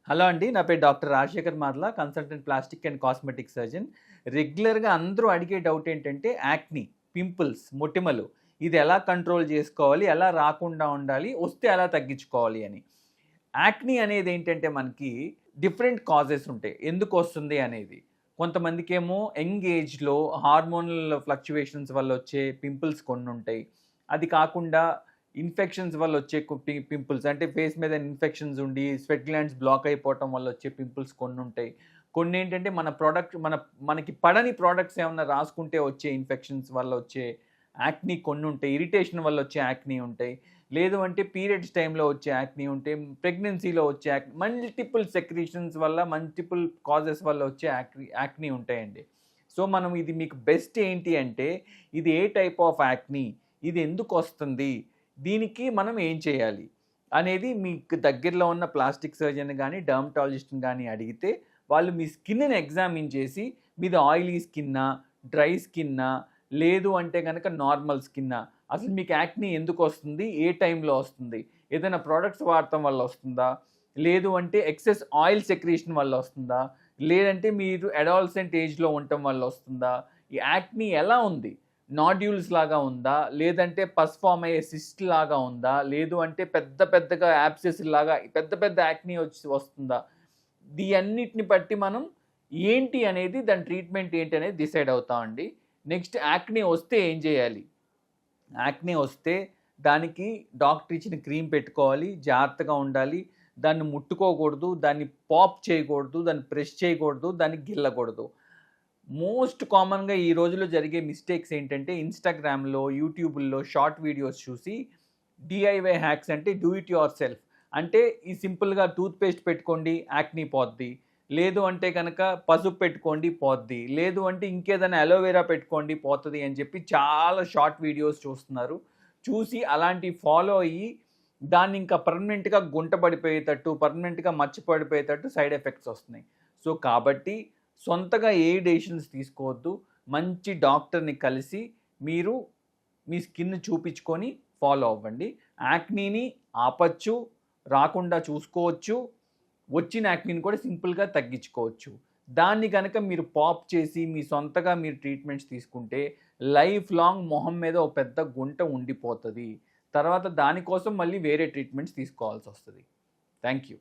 Hello అండి. నా పేరు doctor Rajasekhar Marla, consultant plastic and cosmetic surgeon. రెగ్యులర్‌గా అందరూ అడిగే డౌట్ ఏంటంటే యాక్ని, పింపుల్స్, మొటిమలు ఇది ఎలా కంట్రోల్ చేసుకోవాలి? ఎలా రాకుండా ఉండాలి? వస్తే ఎలా తగ్గించుకోవాలి అని. యాక్ని అనేది ఏంటంటే మనకి డిఫరెంట్ కాజెస్ ఉంటాయి. ఎందుకు వస్తుంది అనేది. కొంతమందికేమో యంగ్ ఏజ్‌లో హార్మోనల్ ఫ్లక్చుయేషన్స్ వల్ల వచ్చే పింపుల్స్ కొన్నుంటాయి. అది కాకుండా ఇన్ఫెక్షన్స్ వల్ల వచ్చే పింపుల్స్ అంటే ఫేస్ మీద ఇన్ఫెక్షన్స్ ఉండి స్వెట్ గ్లాండ్స్ బ్లాక్ అయిపోవటం వల్ల వచ్చే పింపుల్స్ కొన్ని ఉంటాయి. కొన్ని ఏంటంటే మనకి పడని ప్రోడక్ట్స్ ఏమన్నా రాసుకుంటే వచ్చే ఇన్ఫెక్షన్స్ వల్ల వచ్చే యాక్ని కొన్ని ఉంటాయి. ఇరిటేషన్ వల్ల వచ్చే యాక్ని ఉంటాయి. లేదు అంటే పీరియడ్స్ టైంలో వచ్చే యాక్ని ఉంటాయి. ప్రెగ్నెన్సీలో వచ్చే మల్టిపుల్ సెక్రీషన్స్ వల్ల మల్టిపుల్ కాజెస్ వల్ల వచ్చే యాక్ని ఉంటాయండి. సో మనం ఇది మీకు బెస్ట్ ఏంటి అంటే ఇది ఏ టైప్ ఆఫ్ యాక్ని, ఇది ఎందుకు వస్తుంది, దీనికి మనం ఏం చేయాలి అనేది మీకు దగ్గరలో ఉన్న ప్లాస్టిక్ సర్జన్ కానీ డర్మటాలజిస్ట్ని కానీ అడిగితే వాళ్ళు మీ స్కిన్ని ఎగ్జామిన్ చేసి మీది ఆయిలీ స్కిన్నా, డ్రై స్కిన్నా, లేదు అంటే కనుక నార్మల్ స్కిన్నా, అసలు మీకు యాక్ని ఎందుకు వస్తుంది, ఏ టైంలో వస్తుంది, ఏదైనా ప్రోడక్ట్స్ వాడటం వల్ల వస్తుందా, లేదు అంటే ఎక్సెస్ ఆయిల్ సెక్రీషన్ వల్ల వస్తుందా, లేదంటే మీరు అడాలసెంట్ ఏజ్లో ఉండటం వల్ల వస్తుందా, ఈ యాక్ని ఎలా ఉంది, నాడ్యూల్స్ లాగా ఉందా, లేదంటే పస్ ఫామ్ అయ్యే సిస్ట్ లాగా ఉందా, లేదు అంటే పెద్దగా యాబ్సెస్ లాగా పెద్ద పెద్ద యాక్ని వస్తుందా, అన్నిటిని బట్టి మనం ఏంటి అనేది దాని ట్రీట్మెంట్ ఏంటి అనేది డిసైడ్ అవుతామండి. నెక్స్ట్ యాక్ని వస్తే ఏం చేయాలి? యాక్ని వస్తే దానికి డాక్టర్ ఇచ్చిన క్రీమ్ పెట్టుకోవాలి, జాగ్రత్తగా ఉండాలి, దాన్ని ముట్టుకోకూడదు, దాన్ని పాప్ చేయకూడదు, దాన్ని ప్రెస్ చేయకూడదు, దాన్ని గిల్లకూడదు. మోస్ట్ కామన్‌గా ఈ రోజుల్లో జరిగే మిస్టేక్స్ ఏంటంటే ఇన్‌స్టాగ్రామ్‌లో, యూట్యూబుల్లో షార్ట్ వీడియోస్ చూసి డీఐవై హ్యాక్స్ అంటే డూ ఇట్ యువర్ సెల్ఫ్. అంటే ఈ సింపుల్‌గా టూత్ పేస్ట్ పెట్టుకోండి యాక్ని పోద్ది. లేదు అంటే గనక పసుపు పెట్టుకోండి పోద్ది. లేదు అంటే ఇంకేదైనా అలోవెరా పెట్టుకోండి పోతది అని చెప్పి చాలా షార్ట్ వీడియోస్ చూస్తున్నారు. చూసి అలాంటివి ఫాలో అయ్యి దాన్ని ఇంకా పర్మనెంట్‌గా గుంట పడిపోయేటట్టు, పర్మనెంట్‌గా మచ్చ పడిపోయేటట్టు సైడ్ ఎఫెక్ట్స్ వస్తున్నాయి. సో కాబట్టి సొంతగా ఏ డెసిషన్స్ తీసుకోవద్దు. మంచి డాక్టర్‌ని కలిసి మీరు మీ స్కిన్ చూపించుకొని ఫాలో అవ్వండి. యాక్నీని ఆపొచ్చు, రాకుండా చూసుకోవచ్చు. వచ్చిన యాక్నీని కూడా సింపుల్‌గా తగ్గించుకోవచ్చు. దాన్ని గనక మీరు పాప్ చేసి మీ సొంతగా మీరు ట్రీట్మెంట్స్ తీసుకుంటే లైఫ్ లాంగ్ మొహం మీద ఒక పెద్ద గుంట ఉండిపోతది. తర్వాత దానికోసం మళ్ళీ వేరే ట్రీట్మెంట్స్ తీసుకోవాల్సొస్తది. Thank you.